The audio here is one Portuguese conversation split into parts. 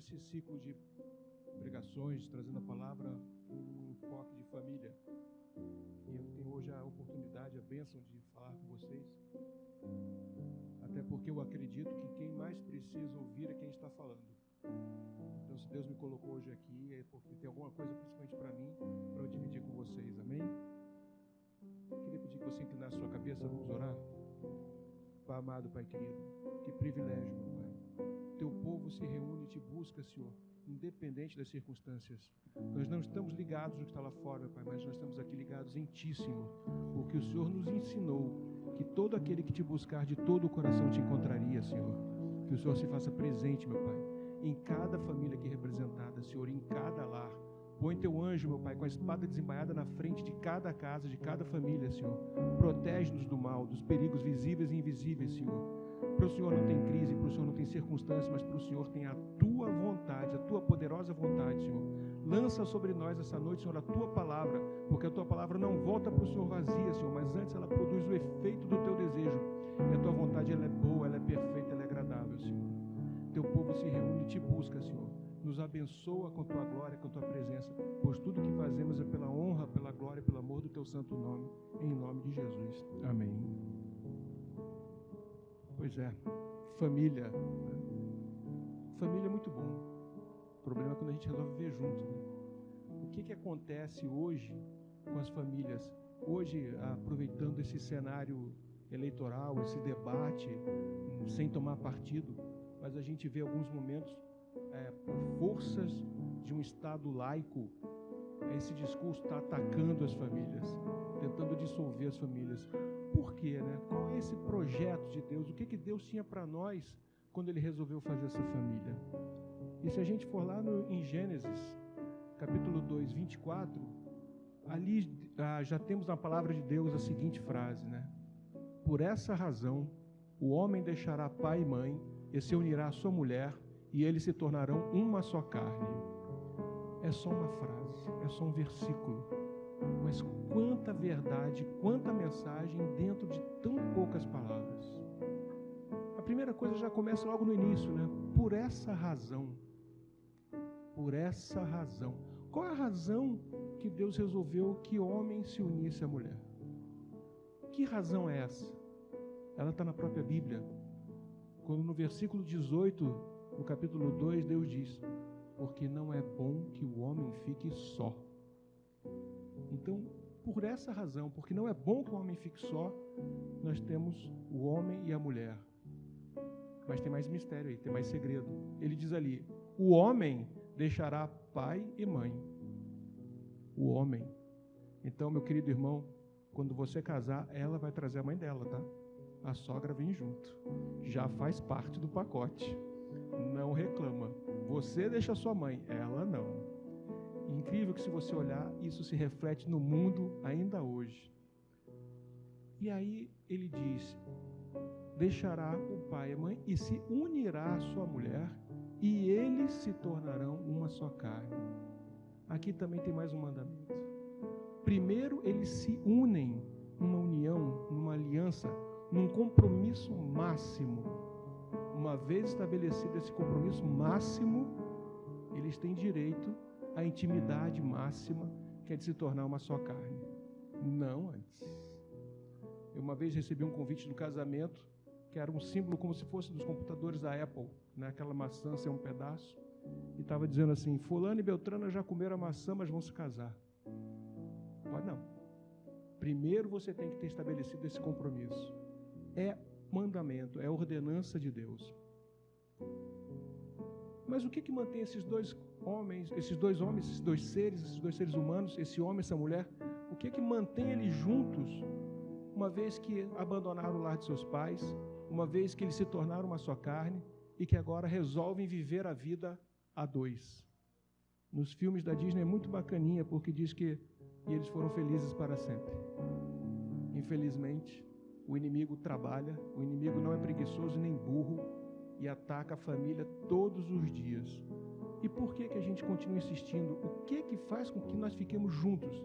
esse ciclo de pregações, trazendo a palavra, um enfoque de família. E eu tenho hoje a oportunidade, a bênção de falar com vocês. Até porque eu acredito que quem mais precisa ouvir é quem está falando. Então, se Deus me colocou hoje aqui, é porque tem alguma coisa, principalmente para mim, para eu dividir com vocês. Amém? Queria pedir que você inclinasse sua cabeça, vamos orar. Pai amado, Pai querido, que privilégio, meu Pai. Teu povo se reúne e te busca, Senhor, independente das circunstâncias. Nós não estamos ligados no que está lá fora, meu Pai, mas nós estamos aqui ligados em Ti, Senhor, porque o Senhor nos ensinou que todo aquele que te buscar de todo o coração te encontraria, Senhor. Que o Senhor se faça presente, meu Pai, em cada família aqui representada, Senhor, em cada lar. Põe teu anjo, meu Pai, com a espada desembainhada na frente de cada casa, de cada família, Senhor. Protege-nos do mal, dos perigos visíveis e invisíveis, Senhor. Para o Senhor não tem crise, para o Senhor não tem circunstância, mas para o Senhor tem a tua vontade, a tua poderosa vontade, Senhor. Lança sobre nós essa noite, Senhor, a tua palavra, porque a tua palavra não volta para o Senhor vazia, Senhor, mas antes ela produz o efeito do teu desejo. E a tua vontade, ela é boa, ela é perfeita, ela é agradável, Senhor. Teu povo se reúne e te busca, Senhor. Nos abençoa com tua glória, com tua presença, pois tudo que fazemos é pela honra, pela glória e pelo amor do teu santo nome, em nome de Jesus. Amém. Pois é, família. Família é muito bom. O problema é quando a gente resolve viver junto, né? O que acontece hoje com as famílias? Hoje, aproveitando esse cenário eleitoral, esse debate, sem tomar partido, mas a gente vê alguns momentos, por forças de um Estado laico, esse discurso está atacando as famílias, tentando dissolver as famílias. Por quê, né? Qual é esse projeto de Deus? O que Deus tinha para nós quando Ele resolveu fazer essa família? E se a gente for lá em Gênesis, capítulo 2, 24, ali já temos na palavra de Deus a seguinte frase, né? Por essa razão, o homem deixará pai e mãe e se unirá à sua mulher, e eles se tornarão uma só carne. É só uma frase, é só um versículo. Mas quanta verdade, quanta mensagem dentro de tão poucas palavras. A primeira coisa já começa logo no início, né? Por essa razão. Por essa razão. Qual é a razão que Deus resolveu que homem se unisse à mulher? Que razão é essa? Ela está na própria Bíblia. Quando no versículo 18, no capítulo 2, Deus diz: porque não é bom que o homem fique só. Então, por essa razão, porque não é bom que o homem fique só, nós temos o homem e a mulher. Mas tem mais mistério aí, tem mais segredo. Ele diz ali: o homem deixará pai e mãe. O homem. Então, meu querido irmão, quando você casar, ela vai trazer a mãe dela, tá? A sogra vem junto. Já faz parte do pacote. Não reclama. Você deixa a sua mãe, ela não. Incrível que, se você olhar, isso se reflete no mundo ainda hoje. E aí ele diz: deixará o pai e a mãe e se unirá à sua mulher, e eles se tornarão uma só carne. Aqui também tem mais um mandamento. Primeiro eles se unem numa união, numa aliança, num compromisso máximo. Uma vez estabelecido esse compromisso máximo, eles têm direito à intimidade máxima, que é de se tornar uma só carne. Não antes. Eu uma vez recebi um convite do casamento, que era um símbolo como se fosse dos computadores da Apple, né? Aquela maçã ser um pedaço, e estava dizendo assim: fulano e Beltrana já comeram a maçã, mas vão se casar. Pode não. Primeiro você tem que ter estabelecido esse compromisso. É mandamento, é ordenança de Deus. Mas o que mantém esses dois homens, esses dois seres humanos, esse homem e essa mulher, o que mantém eles juntos, uma vez que abandonaram o lar de seus pais, uma vez que eles se tornaram uma só carne e que agora resolvem viver a vida a dois? Nos filmes da Disney é muito bacaninha, porque diz que eles foram felizes para sempre. Infelizmente, o inimigo trabalha, o inimigo não é preguiçoso nem burro e ataca a família todos os dias. E por que a gente continua insistindo? O que faz com que nós fiquemos juntos?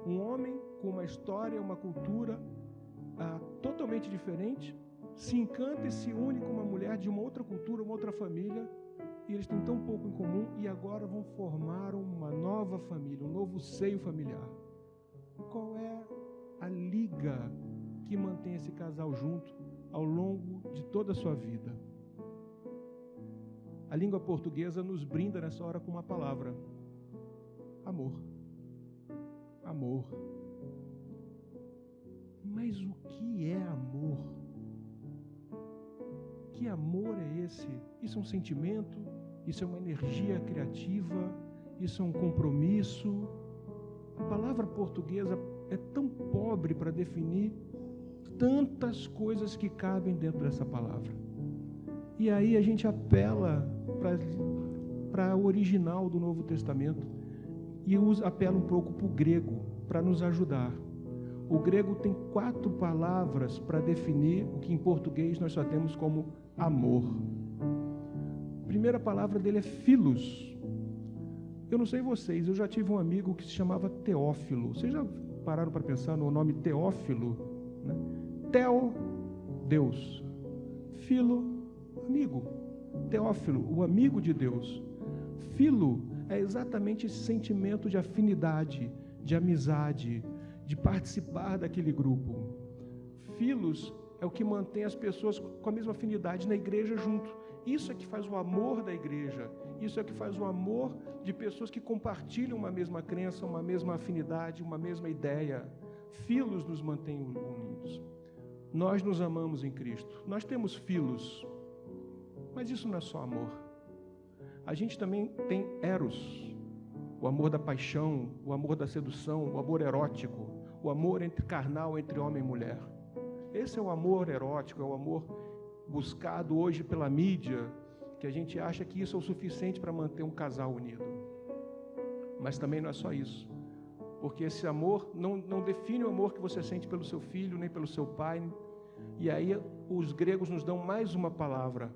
Um homem com uma história, uma cultura totalmente diferente, se encanta e se une com uma mulher de uma outra cultura, uma outra família, e eles têm tão pouco em comum e agora vão formar uma nova família, um novo seio familiar. Qual é a liga que mantém esse casal junto ao longo de toda a sua vida? A língua portuguesa nos brinda nessa hora com uma palavra: amor. Amor. Mas o que é amor? Que amor é esse? Isso é um sentimento? Isso é uma energia criativa? Isso é um compromisso? A palavra portuguesa é tão pobre para definir tantas coisas que cabem dentro dessa palavra. E aí a gente apela para o original do Novo Testamento e apela um pouco para o grego, para nos ajudar. O grego tem 4 palavras para definir o que em português nós só temos como amor. A primeira palavra dele é philos. Eu não sei vocês, eu já tive um amigo que se chamava Teófilo. Vocês já pararam para pensar no nome Teófilo? Né? Teo, Deus. Filo, amigo. Teófilo, o amigo de Deus. Filo é exatamente esse sentimento de afinidade, de amizade, de participar daquele grupo. Filos é o que mantém as pessoas com a mesma afinidade na igreja junto. Isso é que faz o amor da igreja. Isso é que faz o amor de pessoas que compartilham uma mesma crença, uma mesma afinidade, uma mesma ideia. Filos nos mantém unidos. Nós nos amamos em Cristo. Nós temos filos. Mas isso não é só amor. A gente também tem eros. O amor da paixão, o amor da sedução, o amor erótico, o amor entre carnal, entre homem e mulher. Esse é o amor erótico, é o amor buscado hoje pela mídia, que a gente acha que isso é o suficiente para manter um casal unido. Mas também não é só isso. Porque esse amor não define o amor que você sente pelo seu filho, nem pelo seu pai. E aí os gregos nos dão mais uma palavra,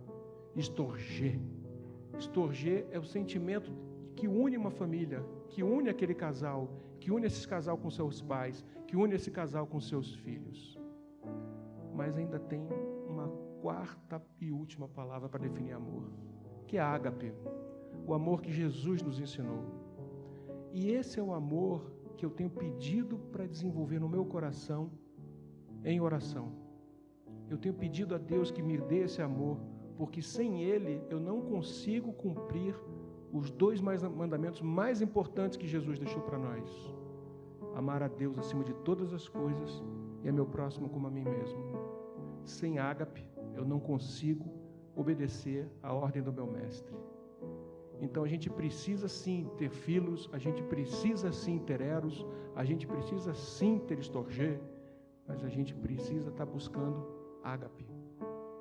storgê. Storgê é o sentimento que une uma família, que une aquele casal, que une esse casal com seus pais, que une esse casal com seus filhos. Mas ainda tem uma 4ª e última palavra para definir amor, que é ágape, o amor que Jesus nos ensinou. E esse é o amor que eu tenho pedido para desenvolver no meu coração em oração. Eu tenho pedido a Deus que me dê esse amor, porque sem Ele eu não consigo cumprir os 2 mandamentos mais importantes que Jesus deixou para nós: amar a Deus acima de todas as coisas e a meu próximo como a mim mesmo. Sem ágape eu não consigo obedecer à ordem do meu mestre. Então a gente precisa sim ter filos, a gente precisa sim ter eros, a gente precisa sim ter storgê, mas a gente precisa estar buscando ágape,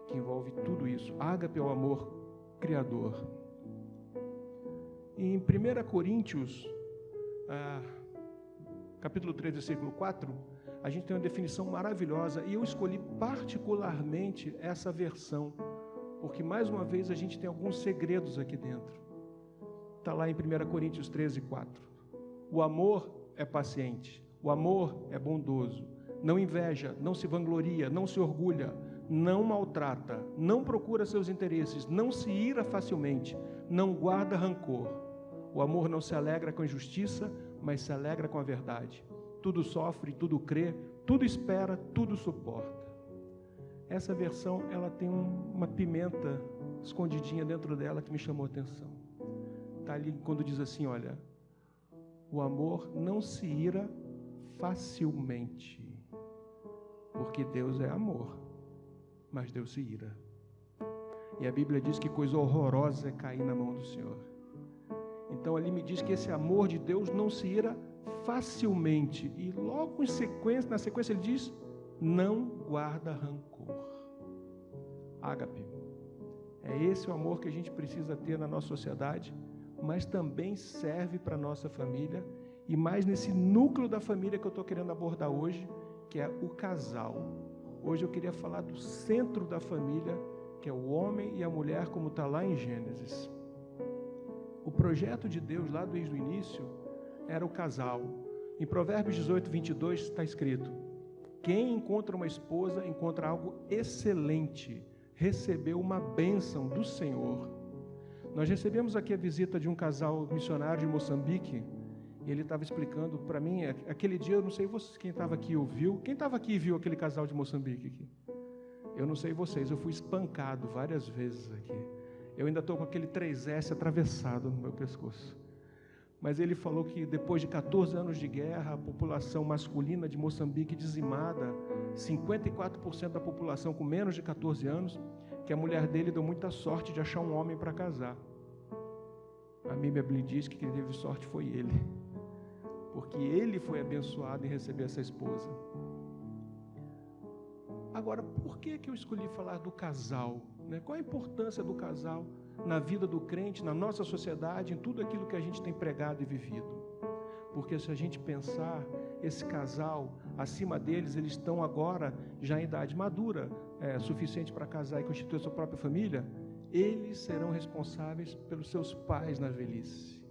que envolve tudo isso. Ágape é o amor criador. Em 1 Coríntios, capítulo 3, versículo 4, a gente tem uma definição maravilhosa, e eu escolhi particularmente essa versão, porque mais uma vez a gente tem alguns segredos aqui dentro. Está lá em 1 Coríntios 13, 4. O amor é paciente, o amor é bondoso, não inveja, não se vangloria, não se orgulha, não maltrata, não procura seus interesses, não se ira facilmente, não guarda rancor. O amor não se alegra com a injustiça, mas se alegra com a verdade. Tudo sofre, tudo crê, tudo espera, tudo suporta. Essa versão, ela tem uma pimenta escondidinha dentro dela que me chamou a atenção. Está ali quando diz assim, olha, o amor não se ira facilmente, porque Deus é amor, mas Deus se ira. E a Bíblia diz que coisa horrorosa é cair na mão do Senhor. Então ali me diz que esse amor de Deus não se ira facilmente. E logo na sequência ele diz, não guarda rancor. Ágape. É esse o amor que a gente precisa ter na nossa sociedade, mas também serve para a nossa família, e mais nesse núcleo da família que eu estou querendo abordar hoje, que é o casal. Hoje eu queria falar do centro da família, que é o homem e a mulher, como está lá em Gênesis. O projeto de Deus, lá desde o início, era o casal. Em Provérbios 18, 22, está escrito, quem encontra uma esposa, encontra algo excelente, recebeu uma bênção do Senhor. Nós recebemos aqui a visita de um casal missionário de Moçambique, e ele estava explicando para mim, aquele dia, eu não sei quem estava aqui ouviu, quem estava aqui e viu aquele casal de Moçambique aqui? Eu não sei vocês, eu fui espancado várias vezes aqui. Eu ainda estou com aquele 3S atravessado no meu pescoço. Mas ele falou que depois de 14 anos de guerra, a população masculina de Moçambique dizimada, 54% da população com menos de 14 anos, que a mulher dele deu muita sorte de achar um homem para casar. A Bíblia diz que quem teve sorte foi ele, porque ele foi abençoado em receber essa esposa. Agora, por que eu escolhi falar do casal? Qual a importância do casal na vida do crente, na nossa sociedade, em tudo aquilo que a gente tem pregado e vivido? Porque se a gente pensar, esse casal, acima deles, eles estão agora já em idade madura, suficiente para casar e constituir a sua própria família, eles serão responsáveis pelos seus pais na velhice.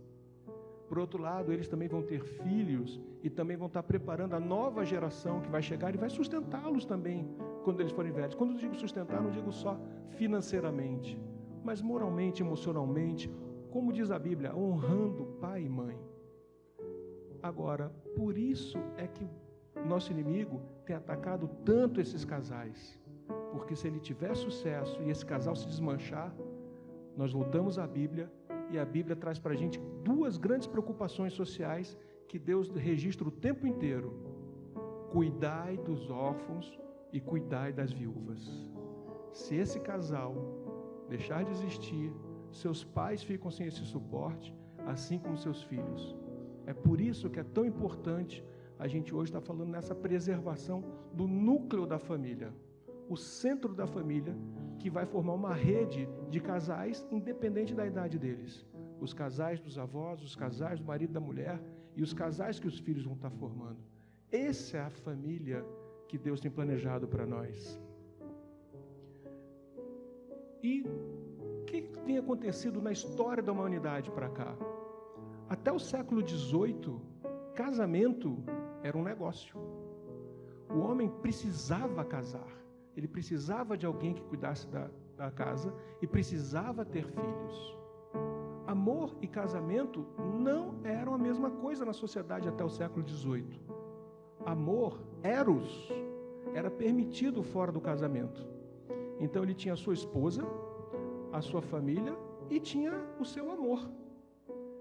Por outro lado, eles também vão ter filhos e também vão estar preparando a nova geração que vai chegar e vai sustentá-los também quando eles forem velhos. Quando eu digo sustentar, não digo só financeiramente, mas moralmente, emocionalmente, como diz a Bíblia, honrando pai e mãe. Agora, por isso é que o nosso inimigo tem atacado tanto esses casais, porque se ele tiver sucesso e esse casal se desmanchar, nós voltamos à Bíblia, e a Bíblia traz para a gente duas grandes preocupações sociais que Deus registra o tempo inteiro: cuidai dos órfãos e cuidai das viúvas. Se esse casal deixar de existir, seus pais ficam sem esse suporte, assim como seus filhos. É por isso que é tão importante a gente hoje estar falando nessa preservação do núcleo da família, o centro da família, que vai formar uma rede de casais independente da idade deles. Os casais dos avós, os casais do marido e da mulher e os casais que os filhos vão estar formando. Essa é a família que Deus tem planejado para nós. E o que tem acontecido na história da humanidade para cá? Até o século XVIII, casamento era um negócio. O homem precisava casar. Ele precisava de alguém que cuidasse da casa e precisava ter filhos. Amor e casamento não eram a mesma coisa na sociedade até o século XVIII. Amor, eros, era permitido fora do casamento. Então ele tinha a sua esposa, a sua família e tinha o seu amor.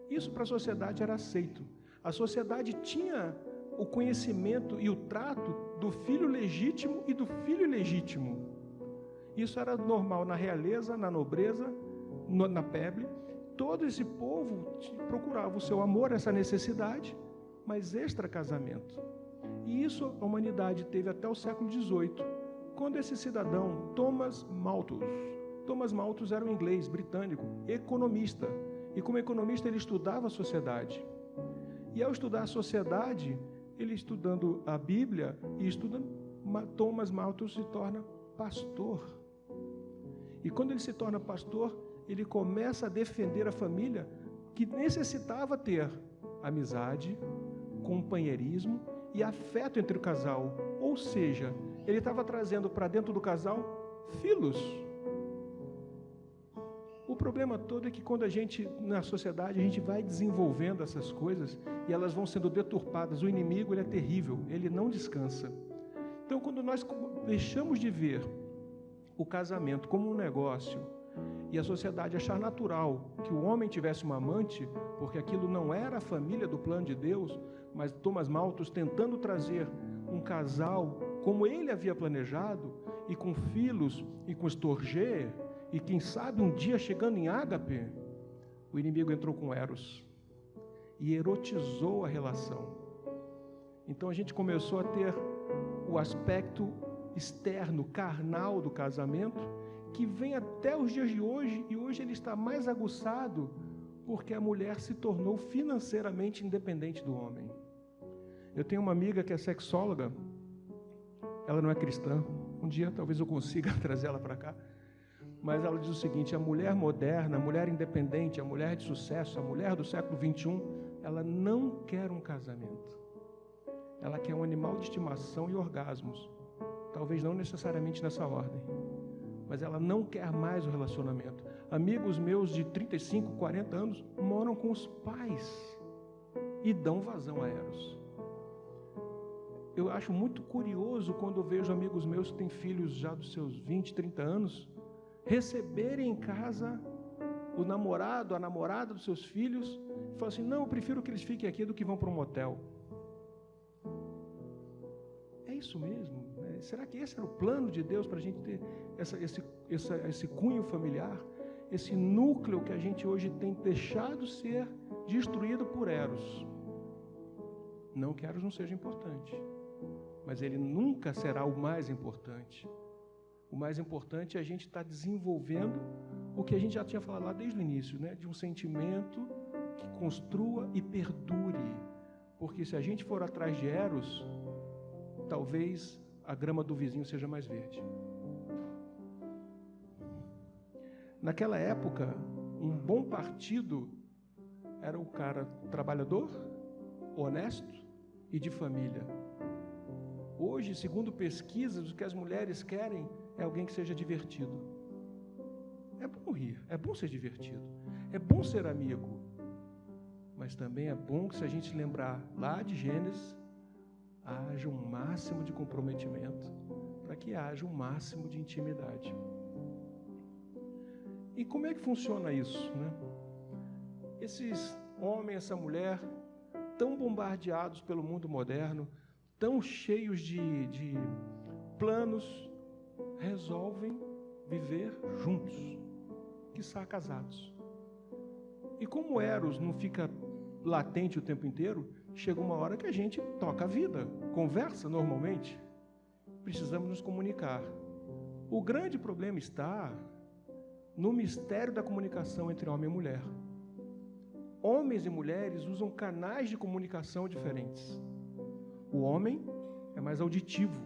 Isso para a sociedade era aceito. A sociedade tinha o conhecimento e o trato do filho legítimo e do filho ilegítimo. Isso era normal na realeza, na nobreza, na plebe. Todo esse povo procurava o seu amor, essa necessidade, mas extra-casamento. E isso a humanidade teve até o século XVIII, quando esse cidadão, Thomas Malthus era um inglês, britânico, economista. E como economista ele estudava a sociedade. E ao estudar a sociedade, ele estudando a Bíblia e estudando, Thomas Malthus se torna pastor. E quando ele se torna pastor, ele começa a defender a família que necessitava ter amizade, companheirismo e afeto entre o casal. Ou seja, ele estava trazendo para dentro do casal filhos. O problema todo é que quando a gente, na sociedade, a gente vai desenvolvendo essas coisas e elas vão sendo deturpadas. O inimigo, ele é terrível, ele não descansa. Então, quando nós deixamos de ver o casamento como um negócio e a sociedade achar natural que o homem tivesse uma amante, porque aquilo não era a família do plano de Deus, mas Thomas Malthus tentando trazer um casal como ele havia planejado, e com filhos, e com estorgê, e quem sabe um dia chegando em ágape, o inimigo entrou com eros e erotizou a relação. Então a gente começou a ter o aspecto externo, carnal do casamento, que vem até os dias de hoje, e hoje ele está mais aguçado, porque a mulher se tornou financeiramente independente do homem. Eu tenho uma amiga que é sexóloga, ela não é cristã, um dia talvez eu consiga trazer ela para cá, mas ela diz o seguinte: a mulher moderna, a mulher independente, a mulher de sucesso, a mulher do século XXI, ela não quer um casamento. Ela quer um animal de estimação e orgasmos. Talvez não necessariamente nessa ordem, mas ela não quer mais o relacionamento. Amigos meus de 35, 40 anos moram com os pais e dão vazão a Eros. Eu acho muito curioso quando eu vejo amigos meus que têm filhos já dos seus 20, 30 anos, receberem em casa o namorado, a namorada dos seus filhos, e falam assim, não, eu prefiro que eles fiquem aqui do que vão para um motel. É isso mesmo? Né? Será que esse era o plano de Deus para a gente ter esse cunho familiar? Esse núcleo que a gente hoje tem deixado ser destruído por Eros. Não que Eros não seja importante, mas ele nunca será o mais importante. O mais importante é a gente estar desenvolvendo o que a gente já tinha falado lá desde o início, né? De um sentimento que construa e perdure. Porque se a gente for atrás de Eros, talvez a grama do vizinho seja mais verde. Naquela época, um bom partido era o cara trabalhador, honesto e de família. Hoje, segundo pesquisas, o que as mulheres querem é alguém que seja divertido. É bom rir, é bom ser divertido, é bom ser amigo, mas também é bom que, se a gente lembrar lá de Gênesis, haja um máximo de comprometimento para que haja um máximo de intimidade. E como é que funciona isso, né? Esses homens, essa mulher, tão bombardeados pelo mundo moderno, tão cheios de planos, resolvem viver juntos, quiçá casados. E como Eros não fica latente o tempo inteiro, chega uma hora que a gente toca a vida, conversa normalmente, precisamos nos comunicar. O grande problema está no mistério da comunicação entre homem e mulher. Homens e mulheres usam canais de comunicação diferentes. O homem é mais auditivo,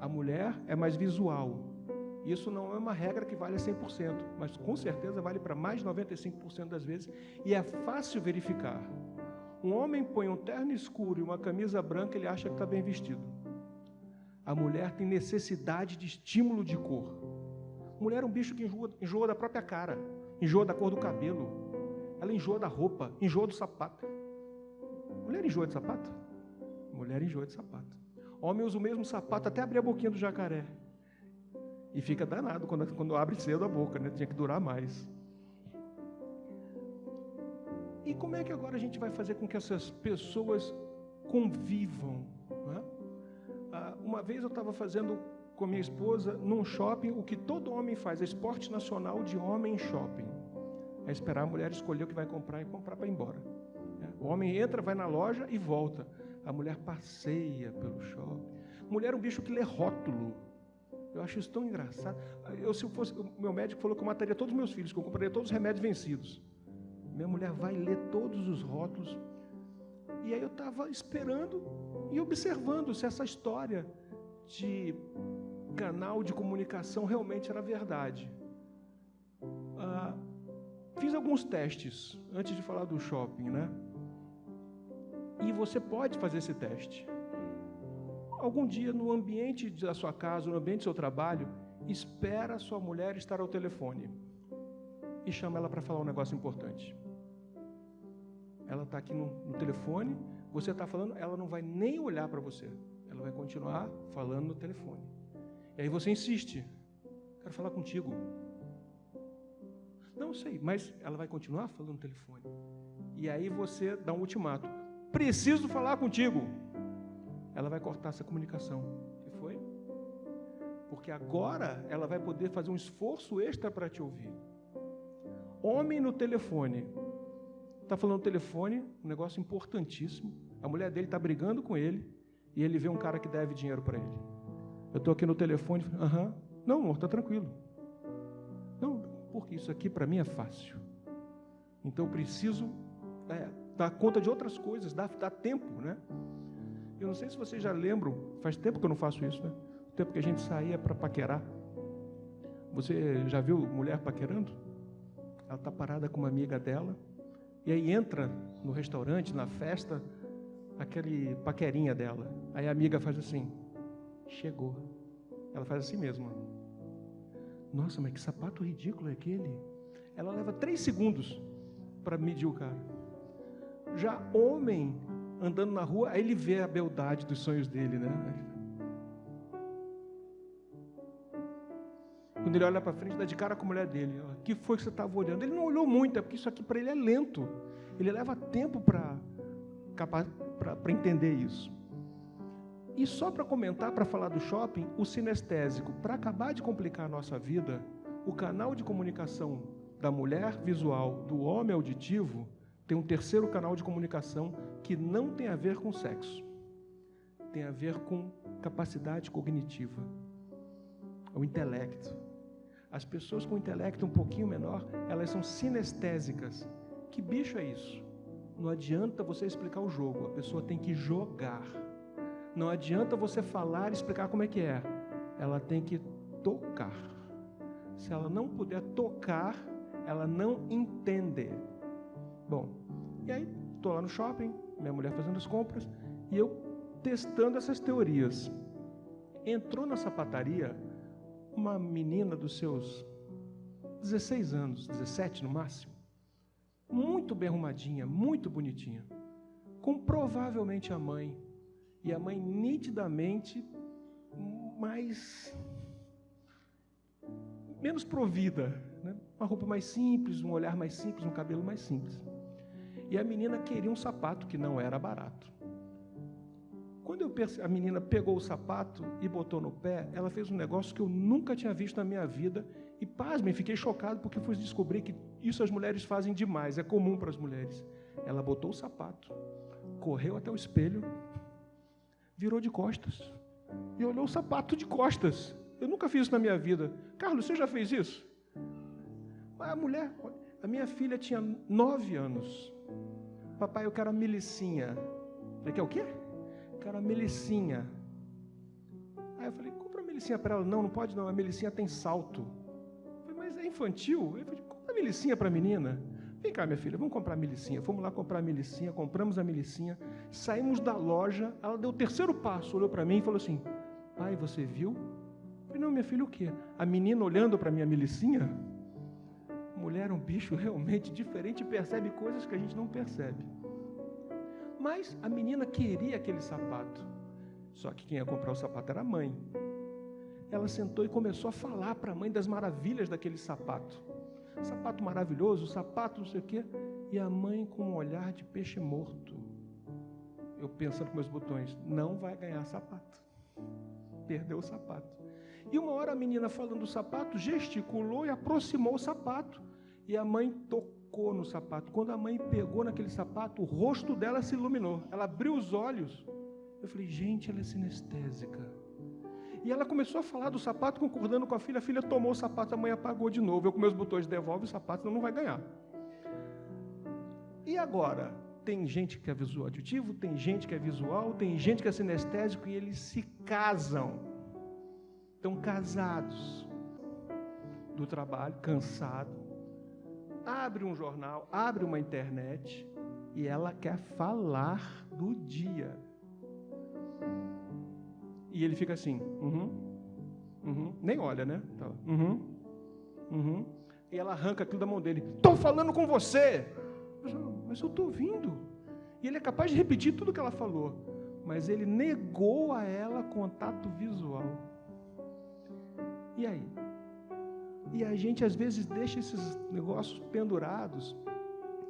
a mulher é mais visual. Isso não é uma regra que vale a 100%, mas com certeza vale para mais de 95% das vezes, e é fácil verificar. Um homem põe um terno escuro e uma camisa branca, ele acha que está bem vestido. A mulher tem necessidade de estímulo de cor. Mulher é um bicho que enjoa da própria cara, enjoa da cor do cabelo, ela enjoa da roupa, enjoa do sapato. Mulher enjoa de sapato? Mulher enjoa de sapato. Homem usa o mesmo sapato até abrir a boquinha do jacaré. E fica danado quando abre cedo a boca, né? Tinha que durar mais. E como é que agora a gente vai fazer com que essas pessoas convivam? Né? Uma vez eu estava fazendo com a minha esposa num shopping o que todo homem faz, é esporte nacional de homem em shopping. É esperar a mulher escolher o que vai comprar e comprar para ir embora. O homem entra, vai na loja e volta. A mulher passeia pelo shopping. Mulher é um bicho que lê rótulo. Eu acho isso tão engraçado. O meu médico falou que eu mataria todos os meus filhos, que eu compraria todos os remédios vencidos. Minha mulher vai ler todos os rótulos. E aí eu estava esperando e observando se essa história de canal de comunicação realmente era verdade. Fiz alguns testes antes de falar do shopping, né? E você pode fazer esse teste. Algum dia, no ambiente da sua casa, no ambiente do seu trabalho, espera a sua mulher estar ao telefone e chama ela para falar um negócio importante. Ela está aqui no telefone, você está falando, ela não vai nem olhar para você. Ela vai continuar falando no telefone. E aí você insiste. Quero falar contigo. Não sei, mas ela vai continuar falando no telefone. E aí você dá um ultimato. Preciso falar contigo. Ela vai cortar essa comunicação. O que foi? Porque agora ela vai poder fazer um esforço extra para te ouvir. Homem no telefone. Está falando no telefone, um negócio importantíssimo. A mulher dele está brigando com ele e ele vê um cara que deve dinheiro para ele. Eu estou aqui no telefone, não, amor, está tranquilo. Não, porque isso aqui para mim é fácil. Então eu preciso dar conta de outras coisas, dá tempo, né? Eu não sei se vocês já lembram, faz tempo que eu não faço isso, né? O tempo que a gente saía para paquerar. Você já viu mulher paquerando? Ela está parada com uma amiga dela, e aí entra no restaurante, na festa, aquele paquerinha dela. Aí a amiga faz assim, chegou. Ela faz assim mesmo. Nossa, mas que sapato ridículo é aquele? Ela leva 3 segundos para medir o cara. Já homem, andando na rua, aí ele vê a beldade dos sonhos dele, né? Quando ele olha para frente, dá de cara com a mulher dele. O que foi que você estava olhando? Ele não olhou muito, é porque isso aqui para ele é lento. Ele leva tempo para entender isso. E só para comentar, para falar do shopping, o sinestésico, para acabar de complicar a nossa vida, o canal de comunicação da mulher visual, do homem auditivo, tem um terceiro canal de comunicação que não tem a ver com sexo. Tem a ver com capacidade cognitiva, o intelecto. As pessoas com intelecto um pouquinho menor, elas são sinestésicas. Que bicho é isso? Não adianta você explicar o jogo, a pessoa tem que jogar. Não adianta você falar e explicar como é que é. Ela tem que tocar. Se ela não puder tocar, ela não entende. Bom, e aí, estou lá no shopping, minha mulher fazendo as compras, e eu testando essas teorias. Entrou na sapataria uma menina dos seus 16 anos, 17 no máximo, muito bem arrumadinha, muito bonitinha, com provavelmente a mãe, e a mãe nitidamente menos provida, né? Uma roupa mais simples, um olhar mais simples, um cabelo mais simples. E a menina queria um sapato que não era barato. Quando a menina pegou o sapato e botou no pé, ela fez um negócio que eu nunca tinha visto na minha vida. E pasmem, fiquei chocado porque fui descobrir que isso as mulheres fazem demais, é comum para as mulheres. Ela botou o sapato, correu até o espelho, virou de costas e olhou o sapato de costas. Eu nunca fiz isso na minha vida. Carlos, você já fez isso? A minha filha tinha 9 anos. Papai, eu quero a Melicinha. Falei, quer o quê? Quero a Melicinha. Aí eu falei, compra a Melicinha para ela. Não pode não, a Melicinha tem salto. Eu falei, mas é infantil? Eu falei, compra a Melicinha para a menina. Vem cá, minha filha, vamos comprar a Melicinha. Fomos lá comprar a Melicinha, compramos a Melicinha, saímos da loja, ela deu o terceiro passo, olhou para mim e falou assim, pai, você viu? Eu falei, não, minha filha, o quê? A menina olhando para a minha Melicinha? Mulher é um bicho realmente diferente e percebe coisas que a gente não percebe. Mas a menina queria aquele sapato. Só que quem ia comprar o sapato era a mãe. Ela sentou e começou a falar para a mãe das maravilhas daquele sapato. Sapato maravilhoso, sapato não sei o quê. E a mãe com um olhar de peixe morto. Eu pensando com meus botões, não vai ganhar sapato. Perdeu o sapato. E uma hora a menina falando do sapato, gesticulou e aproximou o sapato. E a mãe tocou no sapato. Quando a mãe pegou naquele sapato, o rosto dela se iluminou. Ela abriu os olhos. Eu falei, gente, ela é sinestésica. E ela começou a falar do sapato, concordando com a filha tomou o sapato, a mãe apagou de novo. Eu com meus botões, devolve o sapato, senão não vai ganhar. E agora? Tem gente que é visual auditivo, tem gente que é visual, tem gente que é sinestésico e eles se casam. Estão casados do trabalho, cansado. Abre um jornal, abre uma internet e ela quer falar do dia. E ele fica assim, nem olha, né? Tá, E ela arranca aquilo da mão dele. Estou falando com você! Mas eu estou ouvindo. E ele é capaz de repetir tudo que ela falou. Mas ele negou a ela contato visual. E aí? E a gente às vezes deixa esses negócios pendurados.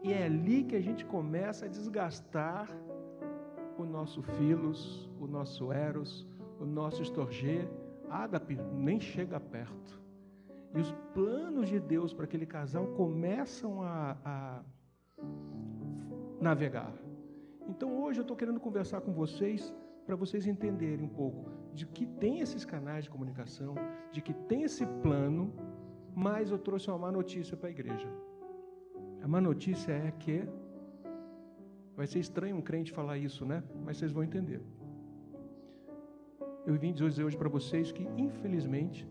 E é ali que a gente começa a desgastar o nosso filos, o nosso eros, o nosso estorgê. Ágape nem chega perto. E os planos de Deus para aquele casal começam a navegar. Então hoje eu estou querendo conversar com vocês para vocês entenderem um pouco de que tem esses canais de comunicação, de que tem esse plano, mas eu trouxe uma má notícia para a igreja. A má notícia é que, vai ser estranho um crente falar isso, né? Mas vocês vão entender. Eu vim dizer hoje para vocês que, infelizmente,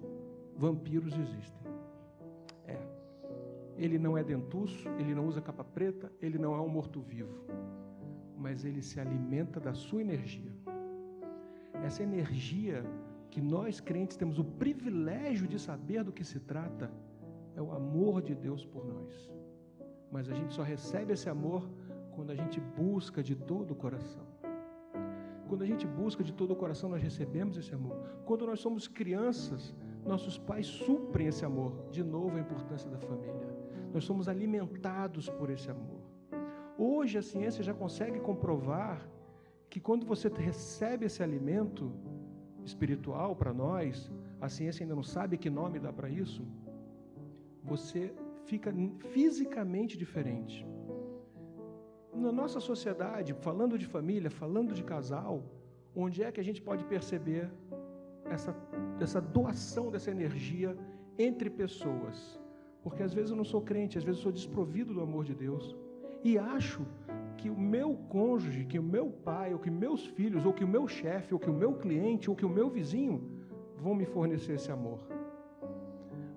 vampiros existem. Ele não é dentuço, ele não usa capa preta, ele não é um morto-vivo, mas ele se alimenta da sua energia. Essa energia que nós crentes temos o privilégio de saber do que se trata, é o amor de Deus por nós. Mas a gente só recebe esse amor quando a gente busca de todo o coração. Quando a gente busca de todo o coração, nós recebemos esse amor. Quando nós somos crianças, nossos pais suprem esse amor. De novo, a importância da família. Nós somos alimentados por esse amor. Hoje, a ciência já consegue comprovar que quando você recebe esse alimento espiritual para nós, a ciência ainda não sabe que nome dá para isso, você fica fisicamente diferente. Na nossa sociedade, falando de família, falando de casal, onde é que a gente pode perceber essa doação dessa energia entre pessoas? Porque às vezes eu não sou crente, às vezes eu sou desprovido do amor de Deus e acho que o meu cônjuge, que o meu pai, ou que meus filhos, ou que o meu chefe, ou que o meu cliente, ou que o meu vizinho vão me fornecer esse amor.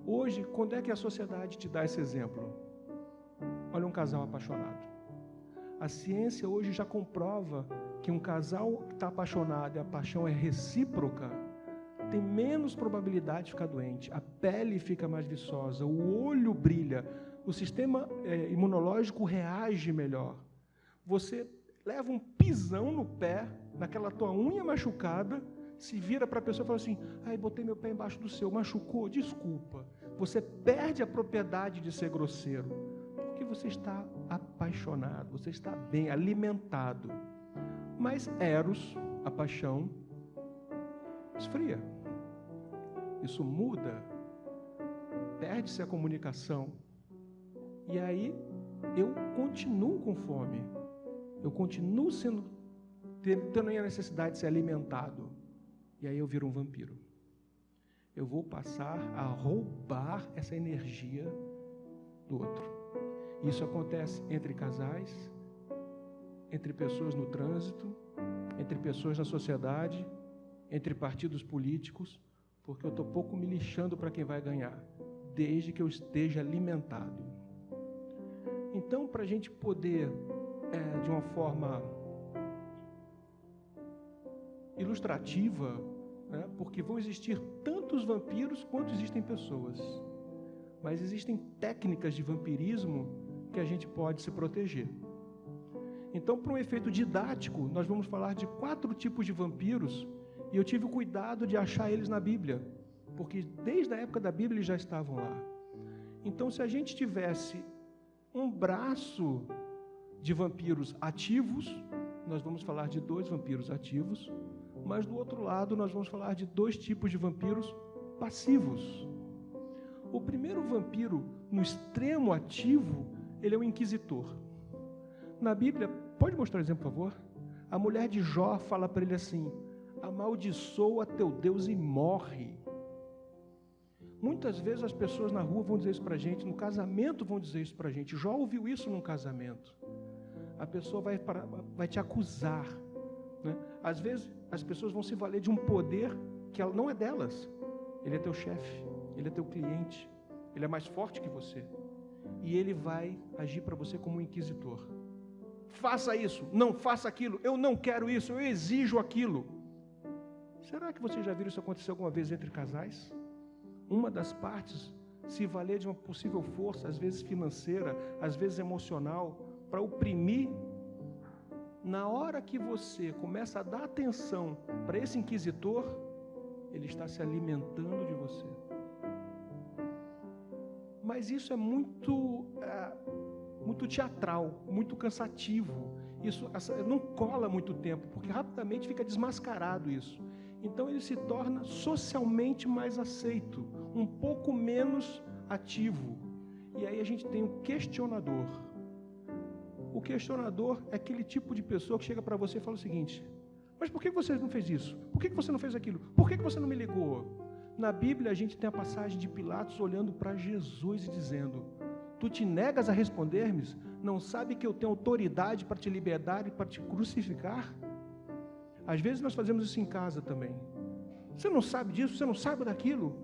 Hoje, quando é que a sociedade te dá esse exemplo? Olha um casal apaixonado. A ciência hoje já comprova que um casal que está apaixonado e a paixão é recíproca, tem menos probabilidade de ficar doente, a pele fica mais viçosa, o olho brilha, o sistema imunológico reage melhor. Você leva um pisão no pé, naquela tua unha machucada, se vira para a pessoa e fala assim, ai, botei meu pé embaixo do seu, machucou, desculpa. Você perde a propriedade de ser grosseiro, porque você está apaixonado, você está bem alimentado. Mas Eros, a paixão, esfria. Isso muda, perde-se a comunicação. E aí eu continuo com fome, eu continuo tendo a necessidade de ser alimentado. E aí eu viro um vampiro. Eu vou passar a roubar essa energia do outro. Isso acontece entre casais, entre pessoas no trânsito, entre pessoas na sociedade, entre partidos políticos, porque eu estou pouco me lixando para quem vai ganhar, desde que eu esteja alimentado. Então, para a gente poder, de uma forma ilustrativa, né, porque vão existir tantos vampiros quanto existem pessoas, mas existem técnicas de vampirismo que a gente pode se proteger. Então, para um efeito didático, nós vamos falar de 4 tipos de vampiros, e eu tive o cuidado de achar eles na Bíblia, porque desde a época da Bíblia eles já estavam lá. Então, se a gente tivesse um braço de vampiros ativos, nós vamos falar de 2 vampiros ativos, mas do outro lado nós vamos falar de 2 tipos de vampiros passivos. O primeiro vampiro, no extremo ativo, ele é o inquisitor. Na Bíblia, pode mostrar o exemplo, por favor? A mulher de Jó fala para ele assim, amaldiçoa teu Deus e morre. Muitas vezes as pessoas na rua vão dizer isso para a gente, no casamento vão dizer isso para a gente. Jó ouviu isso num casamento. A pessoa vai te acusar, né? Às vezes as pessoas vão se valer de um poder que ela não é delas. Ele é teu chefe, ele é teu cliente, ele é mais forte que você. E ele vai agir para você como um inquisitor. Faça isso, não faça aquilo, eu não quero isso, eu exijo aquilo. Será que vocês já viram isso acontecer alguma vez entre casais? Uma das partes se valer de uma possível força, às vezes financeira, às vezes emocional, para oprimir. Na hora que você começa a dar atenção para esse inquisitor, ele está se alimentando de você. Mas isso é muito teatral, muito cansativo. Isso não cola muito tempo, porque rapidamente fica desmascarado isso. Então ele se torna socialmente mais aceito, um pouco menos ativo. E aí a gente tem o questionador. O questionador é aquele tipo de pessoa que chega para você e fala o seguinte, mas por que você não fez isso? Por que você não fez aquilo? Por que você não me ligou? Na Bíblia a gente tem a passagem de Pilatos olhando para Jesus e dizendo, tu te negas a responder-me? Não sabe que eu tenho autoridade para te libertar e para te crucificar? Às vezes nós fazemos isso em casa também. Você não sabe disso, você não sabe daquilo.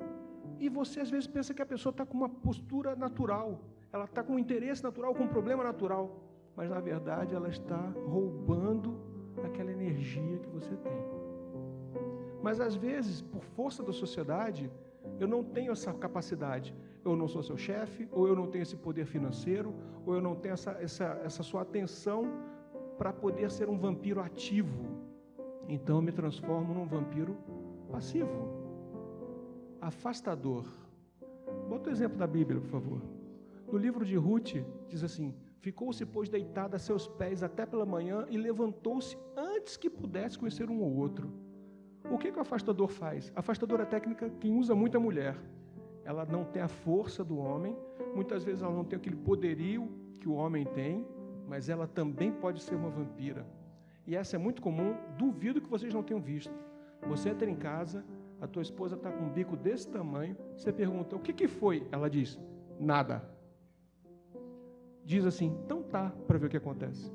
E você às vezes pensa que a pessoa está com uma postura natural. Ela está com um interesse natural, com um problema natural. Mas na verdade ela está roubando aquela energia que você tem. Mas às vezes, por força da sociedade, eu não tenho essa capacidade. Eu não sou seu chefe, ou eu não tenho esse poder financeiro, ou eu não tenho essa sua atenção para poder ser um vampiro ativo. Então eu me transformo num vampiro passivo, afastador. Bota o exemplo da Bíblia, por favor. No livro de Ruth, diz assim: ficou-se, pois, deitada a seus pés até pela manhã e levantou-se antes que pudesse conhecer um ou outro. O que o afastador faz? Afastador é técnica quem usa muito a mulher. Ela não tem a força do homem, muitas vezes ela não tem aquele poderio que o homem tem, mas ela também pode ser uma vampira. E essa é muito comum, duvido que vocês não tenham visto. Você entra em casa, a tua esposa está com um bico desse tamanho, você pergunta, o que foi? Ela diz, nada. Diz assim, então tá, para ver o que acontece.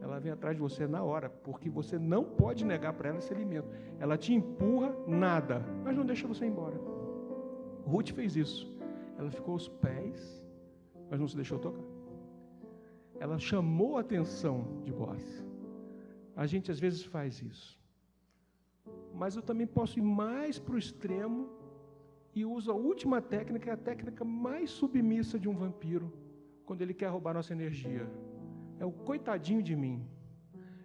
Ela vem atrás de você na hora, porque você não pode negar para ela esse alimento. Ela te empurra, nada, mas não deixa você ir embora. Ruth fez isso. Ela ficou aos pés, mas não se deixou tocar. Ela chamou a atenção de Boaz. A gente às vezes faz isso. Mas eu também posso ir mais para o extremo e uso a última técnica, a técnica mais submissa de um vampiro, quando ele quer roubar nossa energia. É o coitadinho de mim.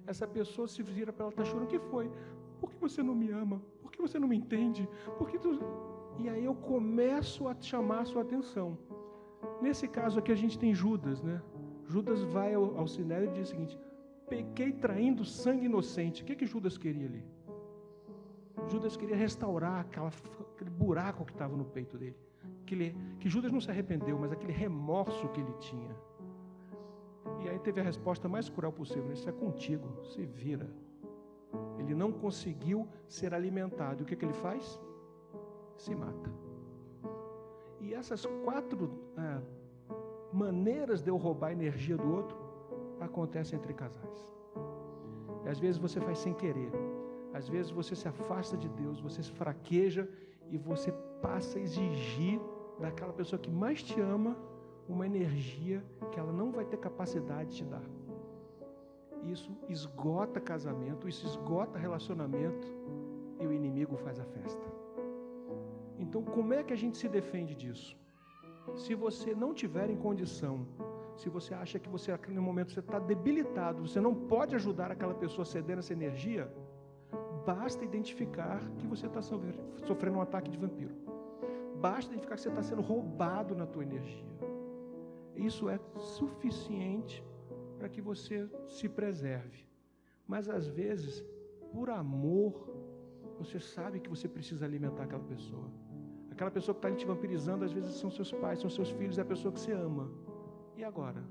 Essa pessoa se vira para ela, está chorando, o que foi? Por que você não me ama? Por que você não me entende? Por que tu... E aí eu começo a chamar a sua atenção. Nesse caso aqui a gente tem Judas, né? Judas vai ao Sinédrio e diz o seguinte, pequei traindo sangue inocente. O que Judas queria ali? Judas queria restaurar aquele buraco que estava no peito dele. Que Judas não se arrependeu, mas aquele remorso que ele tinha. E aí teve a resposta mais cruel possível, isso é contigo, se vira. Ele não conseguiu ser alimentado. E o que ele faz? Se mata. E essas 4 maneiras de eu roubar a energia do outro acontecem entre casais. E às vezes você faz sem querer. Às vezes você se afasta de Deus, você se fraqueja e você passa a exigir daquela pessoa que mais te ama uma energia que ela não vai ter capacidade de te dar. Isso esgota casamento, isso esgota relacionamento e o inimigo faz a festa. Então, como é que a gente se defende disso? Se você não tiver em condição, se você acha que você, naquele momento, você está debilitado, você não pode ajudar aquela pessoa a ceder essa energia, basta identificar que você está sofrendo um ataque de vampiro. Basta identificar que você está sendo roubado na tua energia. Isso é suficiente para que você se preserve. Mas, às vezes, por amor, você sabe que você precisa alimentar aquela pessoa. Aquela pessoa que está te vampirizando, às vezes são seus pais, são seus filhos, é a pessoa que você ama. E agora?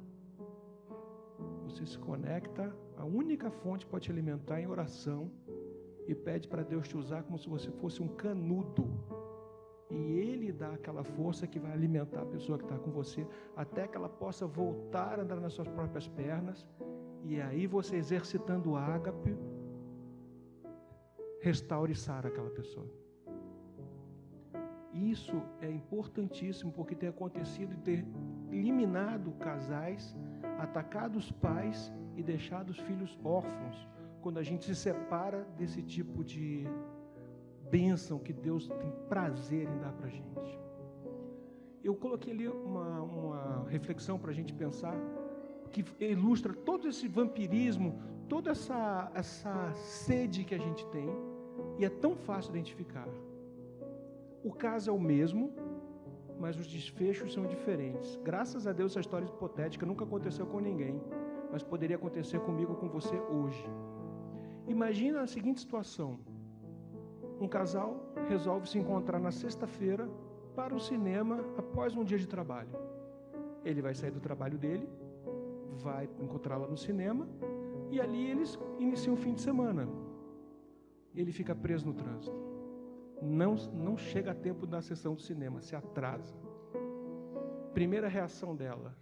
Você se conecta, a única fonte que pode te alimentar em oração e pede para Deus te usar como se você fosse um canudo. E Ele dá aquela força que vai alimentar a pessoa que está com você, até que ela possa voltar a andar nas suas próprias pernas. E aí você, exercitando o ágape, restaure e sara aquela pessoa. Isso é importantíssimo, porque tem acontecido de ter eliminado casais, atacado os pais e deixado os filhos órfãos, quando a gente se separa desse tipo de bênção que Deus tem prazer em dar para a gente. Eu coloquei ali uma reflexão para a gente pensar, que ilustra todo esse vampirismo, toda essa sede que a gente tem, e é tão fácil identificar. O caso é o mesmo, mas os desfechos são diferentes. Graças a Deus, essa história hipotética nunca aconteceu com ninguém, mas poderia acontecer comigo ou com você hoje. Imagina a seguinte situação. Um casal resolve se encontrar na sexta-feira para o cinema após um dia de trabalho. Ele vai sair do trabalho dele, vai encontrá-la no cinema, e ali eles iniciam o fim de semana. Ele fica preso no trânsito. Não chega a tempo da sessão do cinema, se atrasa. Primeira reação dela: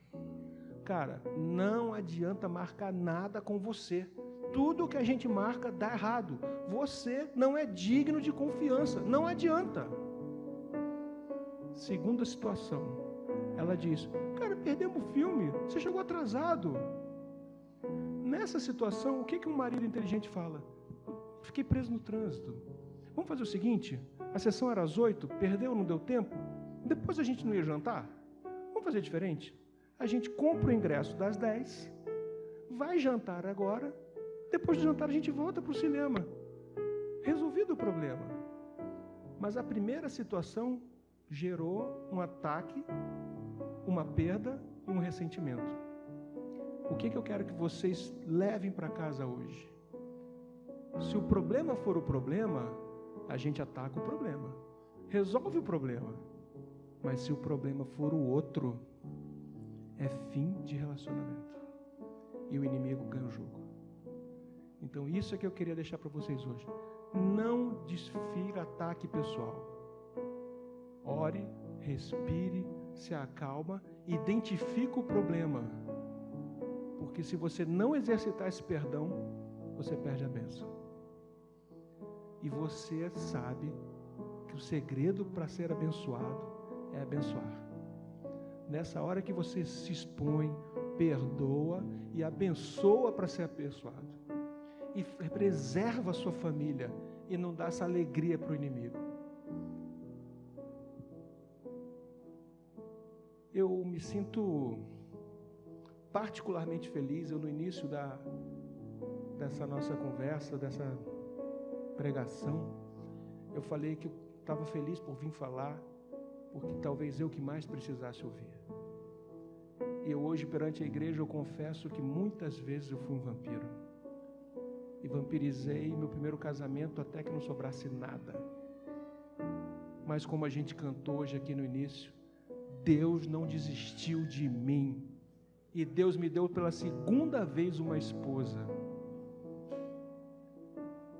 cara, não adianta marcar nada com você. Tudo que a gente marca dá errado. Você não é digno de confiança. Não adianta. Segunda situação. Ela diz: cara, perdemos o filme. Você chegou atrasado. Nessa situação, o que um marido inteligente fala? Fiquei preso no trânsito. Vamos fazer o seguinte, a sessão era às 8, perdeu, não deu tempo? Depois a gente não ia jantar? Vamos fazer diferente? A gente compra o ingresso das 10, vai jantar agora, depois do jantar a gente volta para o cinema. Resolvido o problema. Mas a primeira situação gerou um ataque, uma perda e um ressentimento. O que eu quero que vocês levem para casa hoje? Se o problema for o problema, a gente ataca o problema, resolve o problema. Mas se o problema for o outro, é fim de relacionamento. E o inimigo ganha o jogo. Então isso é que eu queria deixar para vocês hoje. Não desfira ataque pessoal. Ore, respire, se acalma, identifica o problema. Porque se você não exercitar esse perdão, você perde a bênção. E você sabe que o segredo para ser abençoado é abençoar. Nessa hora que você se expõe, perdoa e abençoa para ser abençoado. E preserva a sua família e não dá essa alegria para o inimigo. Eu me sinto particularmente feliz. Eu, no início dessa nossa conversa, dessa pregação, eu falei que eu estava feliz por vir falar, porque talvez eu que mais precisasse ouvir. E eu hoje, perante a igreja, eu confesso que muitas vezes eu fui um vampiro. E vampirizei meu primeiro casamento até que não sobrasse nada. Mas como a gente cantou hoje aqui no início, Deus não desistiu de mim. E Deus me deu pela segunda vez uma esposa.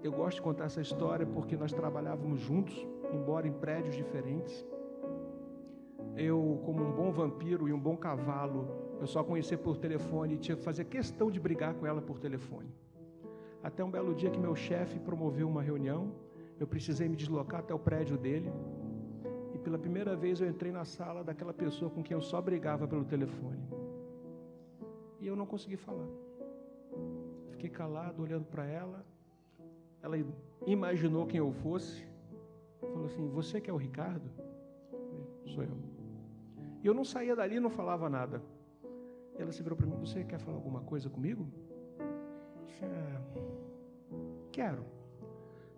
Eu gosto de contar essa história porque nós trabalhávamos juntos, embora em prédios diferentes. Eu, como um bom vampiro e um bom cavalo, eu só conhecia por telefone e tinha que fazer questão de brigar com ela por telefone. Até um belo dia que meu chefe promoveu uma reunião, eu precisei me deslocar até o prédio dele, e pela primeira vez eu entrei na sala daquela pessoa com quem eu só brigava pelo telefone. E eu não consegui falar. Fiquei calado, olhando para ela. Ela imaginou quem eu fosse. Falou assim: você que é o Ricardo? Sou eu. E eu não saía dali e não falava nada. Ela se virou para mim: você quer falar alguma coisa comigo? Eu disse: quero.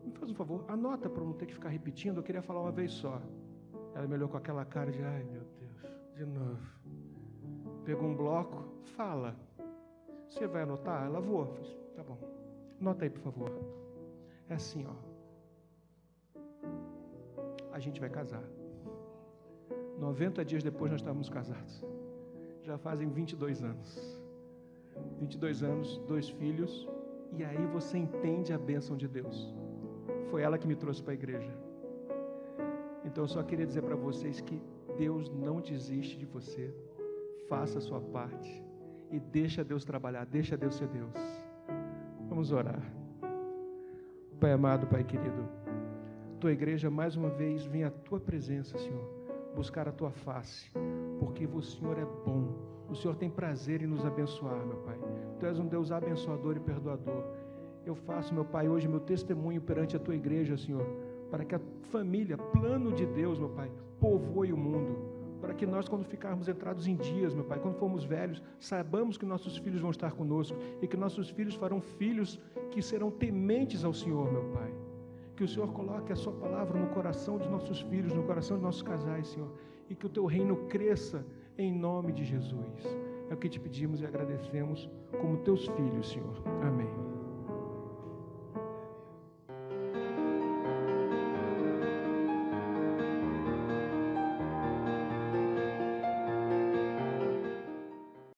Me faz um favor, anota para eu não ter que ficar repetindo. Eu queria falar uma vez só. Ela me olhou com aquela cara de: ai meu Deus, de novo. Pegou um bloco, fala. Você vai anotar? Ela voou. Eu disse: tá bom. Anota aí, por favor. É assim, ó. A gente vai casar. 90 dias depois nós estávamos casados. Já fazem 22 anos. 22 anos, 2 filhos. E aí você entende a bênção de Deus. Foi ela que me trouxe para a igreja. Então eu só queria dizer para vocês que Deus não desiste de você. Faça a sua parte. E deixa Deus trabalhar. Deixa Deus ser Deus. Vamos orar. Pai amado, Pai querido, tua igreja mais uma vez vem à tua presença, Senhor, buscar a tua face, porque o Senhor é bom, o Senhor tem prazer em nos abençoar, meu Pai. Tu és um Deus abençoador e perdoador. Eu faço, meu Pai, hoje meu testemunho perante a tua igreja, Senhor, para que a família, plano de Deus, meu Pai, povoe o mundo, para que nós, quando ficarmos entrados em dias, meu Pai, quando formos velhos, saibamos que nossos filhos vão estar conosco e que nossos filhos farão filhos que serão tementes ao Senhor, meu Pai. Que o Senhor coloque a sua palavra no coração de nossos filhos, no coração de nossos casais, Senhor, e que o teu reino cresça em nome de Jesus. É o que te pedimos e agradecemos como teus filhos, Senhor. Amém.